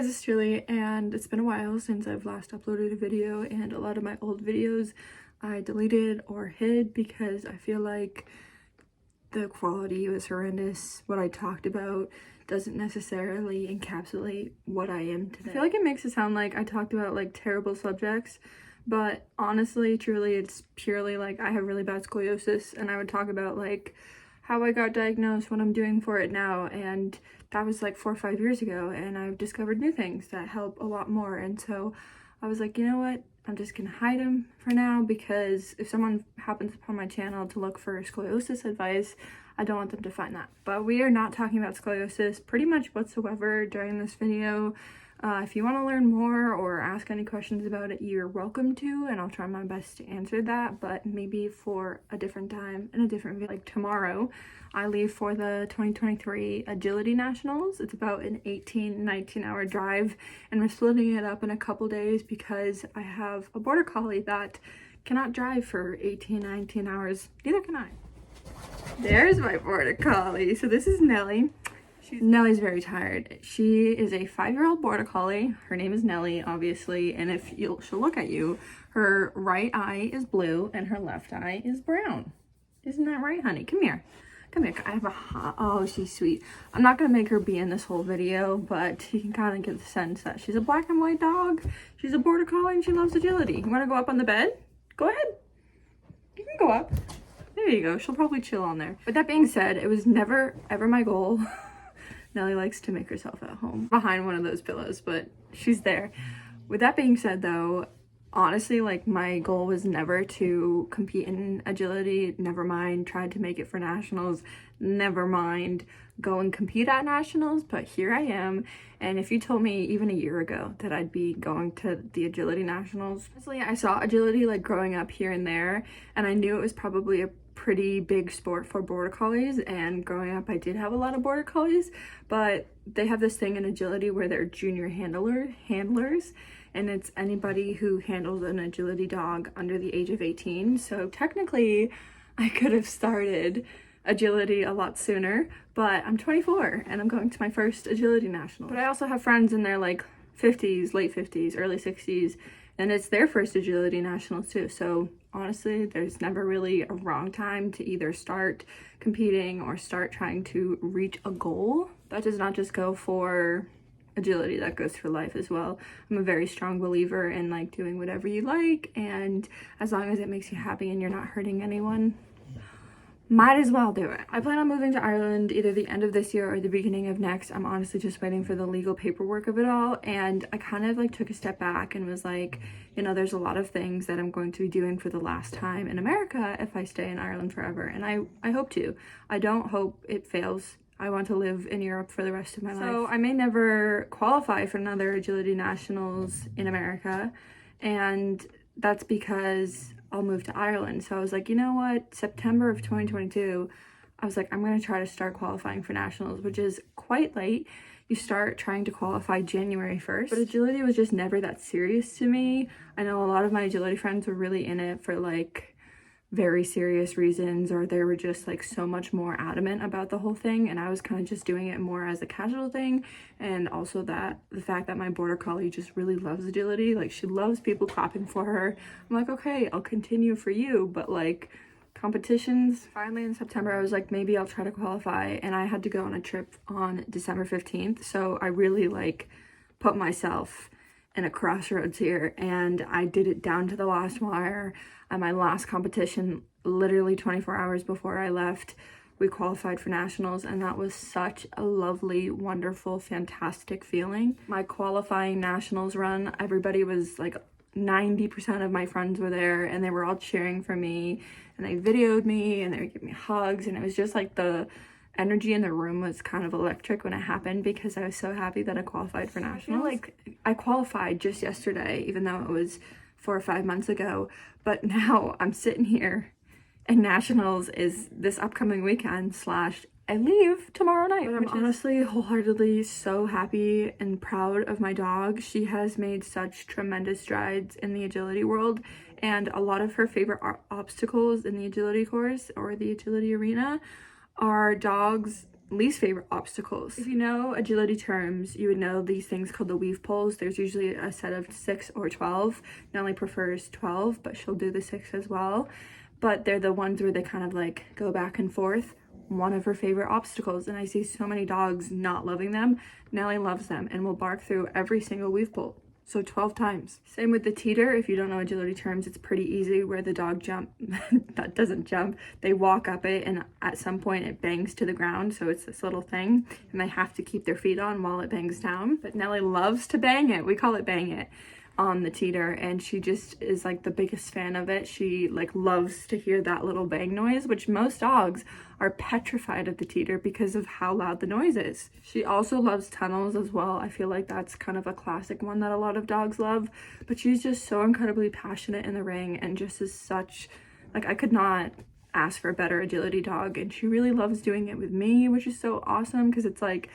guys, it's Gilly, and it's been a while since I've last uploaded a video, and a lot of my old videos I deleted or hid because I feel like the quality was horrendous. What I talked about doesn't necessarily encapsulate what I am today. I feel like it makes it sound like I talked about like terrible subjects, but honestly, truly, it's purely like I have really bad scoliosis, and I would talk about like how I got diagnosed, what I'm doing for it now, and that was like 4 or 5 years ago, and I've discovered new things that help a lot more. And so I was like, you know what, I'm just gonna hide them for now, because if someone happens upon my channel to look for scoliosis advice, I don't want them to find that. But we are not talking about scoliosis pretty much whatsoever during this video. If you want to learn more or ask any questions about it, you're welcome to, and I'll try my best to answer that, but maybe for a different time in a different video. Like tomorrow, I leave for the 2023 Agility Nationals. It's about an 19 hour drive, and we're splitting it up in a couple days because I have a border collie that cannot drive for 19 hours. Neither can I. There's my border collie. So this is Nellie. Nellie's very tired. She is a 5-year-old border collie. Her name is Nellie, obviously, and if she'll look at you, her right eye is blue and her left eye is brown. Isn't that right, honey? Come here. Come here. I have a hot... Oh, she's sweet. I'm not gonna make her be in this whole video, but you can kind of get the sense that she's a black and white dog. She's a border collie and she loves agility. You want to go up on the bed? Go ahead. You can go up. There you go. She'll probably chill on there. With that being said, it was never ever my goal. Nellie likes to make herself at home behind one of those pillows, but she's there. With that being said though, honestly, like my goal was never to compete in agility, never mind tried to make it for nationals, never mind go and compete at nationals, but here I am. And if you told me even a year ago that I'd be going to the agility nationals, honestly, I saw agility like growing up here and there, and I knew it was probably a pretty big sport for border collies, and growing up I did have a lot of border collies, but they have this thing in agility where they're junior handlers, and it's anybody who handles an agility dog under the age of 18. So technically I could have started agility a lot sooner, but I'm 24 and I'm going to my first agility national. But I also have friends in their like 50s, late 50s, early 60s, and it's their first agility nationals too. So honestly, there's never really a wrong time to either start competing or start trying to reach a goal. That does not just go for agility, that goes for life as well. I'm a very strong believer in like doing whatever you like, and as long as it makes you happy and you're not hurting anyone, might as well do it. I plan on moving to Ireland either the end of this year or the beginning of next. I'm honestly just waiting for the legal paperwork of it all, and I kind of like took a step back and was like, you know, there's a lot of things that I'm going to be doing for the last time in America if I stay in Ireland forever, and I hope to. I don't hope it fails. I want to live in Europe for the rest of my life. So I may never qualify for another agility nationals in America, and that's because I'll move to Ireland. So I was like, you know what, September of 2022, I was like, I'm going to try to start qualifying for nationals, which is quite late. You start trying to qualify January 1st, but agility was just never that serious to me. I know a lot of my agility friends were really in it for like very serious reasons, or they were just like so much more adamant about the whole thing, and I was kind of just doing it more as a casual thing. And also that the fact that my border collie just really loves agility, like she loves people clapping for her. I'm like, okay, I'll continue for you, but like competitions. Finally in September I was like, maybe I'll try to qualify, and I had to go on a trip on December 15th, so I really like put myself in a crossroads here, and I did it down to the last wire. At my last competition, literally 24 hours before I left, we qualified for nationals, and that was such a lovely, wonderful, fantastic feeling. My qualifying nationals run, everybody was like 90% of my friends were there, and they were all cheering for me, and they videoed me and they would give me hugs, and it was just like the energy in the room was kind of electric when it happened, because I was so happy that I qualified for nationals. Like I qualified just yesterday, even though it was 4 or 5 months ago, but now I'm sitting here and nationals is this upcoming weekend / I leave tomorrow night. But I'm honestly wholeheartedly so happy and proud of my dog. She has made such tremendous strides in the agility world, and a lot of her favorite obstacles in the agility course or the agility arena are dogs least favorite obstacles. If you know agility terms, you would know these things called the weave poles. There's usually a set of 6 or 12. Nellie prefers 12, but she'll do the 6 as well. But they're the ones where they kind of like go back and forth. One of her favorite obstacles, and I see so many dogs not loving them. Nellie loves them and will bark through every single weave pole. So 12 times. Same with the teeter. If you don't know agility terms, it's pretty easy where the dog that doesn't jump, they walk up it and at some point it bangs to the ground. So it's this little thing and they have to keep their feet on while it bangs down. But Nellie loves to bang it. We call it bang it on the teeter, and she just is like the biggest fan of it. She like loves to hear that little bang noise, which most dogs are petrified of the teeter because of how loud the noise is. She also loves tunnels as well. I feel like that's kind of a classic one that a lot of dogs love, but she's just so incredibly passionate in the ring and just is such, like, I could not ask for a better agility dog, and she really loves doing it with me, which is so awesome because it's like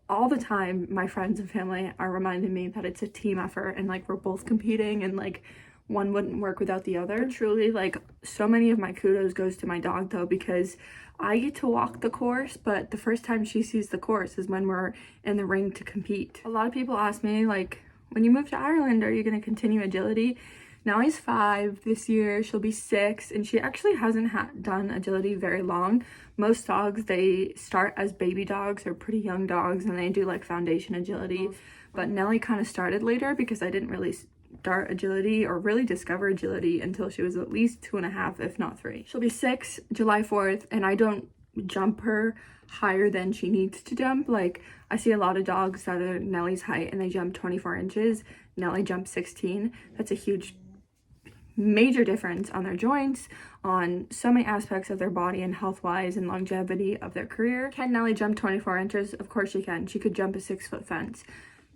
all the time my friends and family are reminding me that it's a team effort and like we're both competing and like one wouldn't work without the other. But truly, like, so many of my kudos goes to my dog though, because I get to walk the course, but the first time she sees the course is when we're in the ring to compete. A lot of people ask me, like, when you move to Ireland, are you going to continue agility? Nellie's 5 this year, she'll be 6, and she actually hasn't done agility very long. Most dogs, they start as baby dogs or pretty young dogs and they do like foundation agility, but Nellie kind of started later because I didn't really start agility or really discover agility until she was at least 2.5, if not 3. She'll be 6 July 4th, and I don't jump her higher than she needs to jump. Like, I see a lot of dogs that are Nellie's height and they jump 24 inches. Nellie jumps 16. That's a huge major difference on their joints, on so many aspects of their body and health-wise and longevity of their career. Can Nellie jump 24 inches? Of course she can. She could jump a 6-foot fence.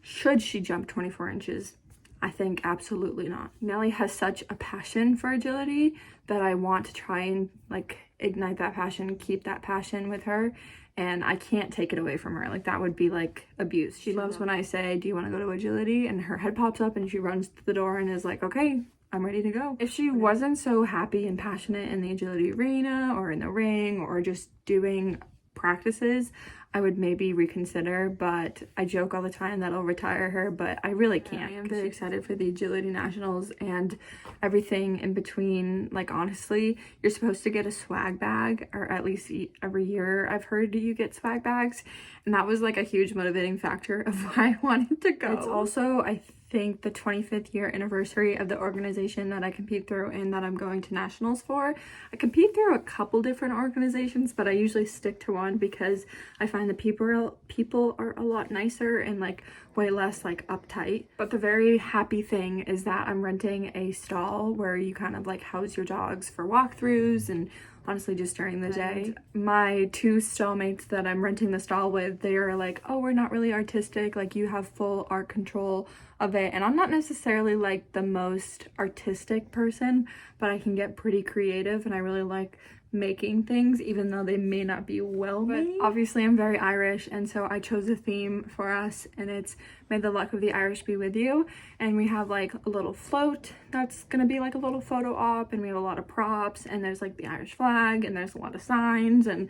Should she jump 24 inches? I think absolutely not. Nellie has such a passion for agility that I want to try and like ignite that passion, keep that passion with her, and I can't take it away from her. Like, that would be like abuse. She loves when I say, do you want to go to agility? And her head pops up and she runs to the door and is like, okay, I'm ready to go. If she wasn't so happy and passionate in the agility arena or in the ring or just doing practices, I would maybe reconsider, but I joke all the time that I'll retire her, but I really can't. I am very excited for the agility nationals and everything in between. Like, honestly, you're supposed to get a swag bag, or at least every year I've heard you get swag bags, and that was like a huge motivating factor of why I wanted to go. It's also, I think, the 25th year anniversary of the organization that I compete through and that I'm going to nationals for. I compete through a couple different organizations, but I usually stick to one because I find the people are a lot nicer and like way less like uptight. But the very happy thing is that I'm renting a stall where you kind of like house your dogs for walkthroughs and honestly just during the day. My 2 stallmates that I'm renting the stall with, they are like, oh, we're not really artistic, like you have full art control of it. And I'm not necessarily like the most artistic person, but I can get pretty creative and I really like making things even though they may not be well made. But obviously I'm very Irish, and so I chose a theme for us, and it's may the luck of the Irish be with you. And we have like a little float that's gonna be like a little photo op, and we have a lot of props, and there's like the Irish flag, and there's a lot of signs and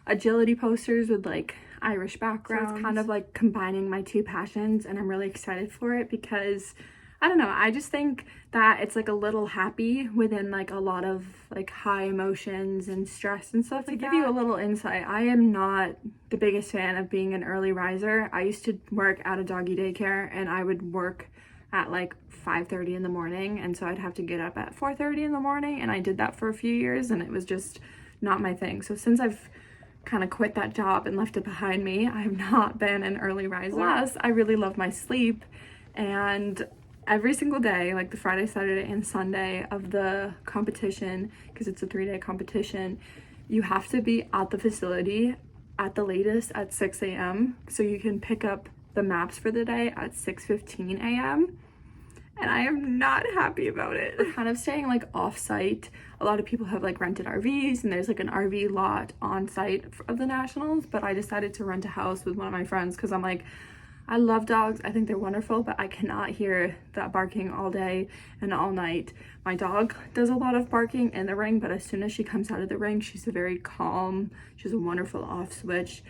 agility posters with like Irish backgrounds. So it's kind of like combining my 2 passions, and I'm really excited for it because I don't know, I just think that it's like a little happy within like a lot of like high emotions and stress and stuff. To give you a little insight, I am not the biggest fan of being an early riser. I used to work at a doggy daycare and I would work at like 5:30 in the morning, and so I'd have to get up at 4:30 in the morning, and I did that for a few years and it was just not my thing. So since I've kind of quit that job and left it behind me, I have not been an early riser. Plus, I really love my sleep, and every single day, like the Friday, Saturday, and Sunday of the competition, because it's a 3-day competition, you have to be at the facility at the latest at 6 a.m. so you can pick up the maps for the day at 6:15 a.m. and I am not happy about it. We're kind of staying like off-site. A lot of people have like rented RVs, and there's like an RV lot on site of the nationals, but I decided to rent a house with one of my friends because I'm like, I love dogs. I think they're wonderful, but I cannot hear that barking all day and all night. My dog does a lot of barking in the ring, but as soon as she comes out of the ring, she's very calm. She's a wonderful off switch.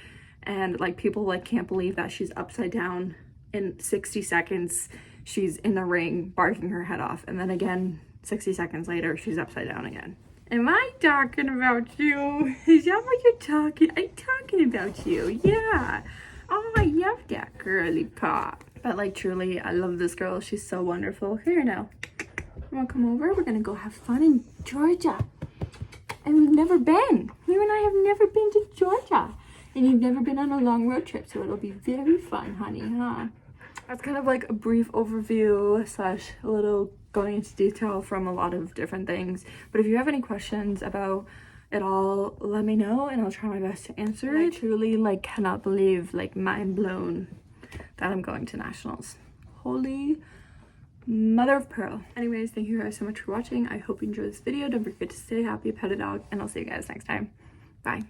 And like people like can't believe that she's upside down in 60 seconds. She's in the ring barking her head off. And then again, 60 seconds later, she's upside down again. Am I talking about you? Is that what you're talking? I'm talking about you, yeah. Oh, I love that girly pop. But like truly, I love this girl. She's so wonderful. Here now, you wanna come over? We're gonna go have fun in Georgia. And we've never been. You and I have never been to Georgia. And you've never been on a long road trip, so it'll be very fun, honey, huh? That's kind of like a brief overview slash a little going into detail from a lot of different things. But if you have any questions about it all, let me know and I'll try my best to answer it. I truly like cannot believe, like mind blown that I'm going to nationals. Holy mother of pearl. Anyways, thank you guys so much for watching. I hope you enjoyed this video. Don't forget to stay happy, pet a dog, and I'll see you guys next time. Bye.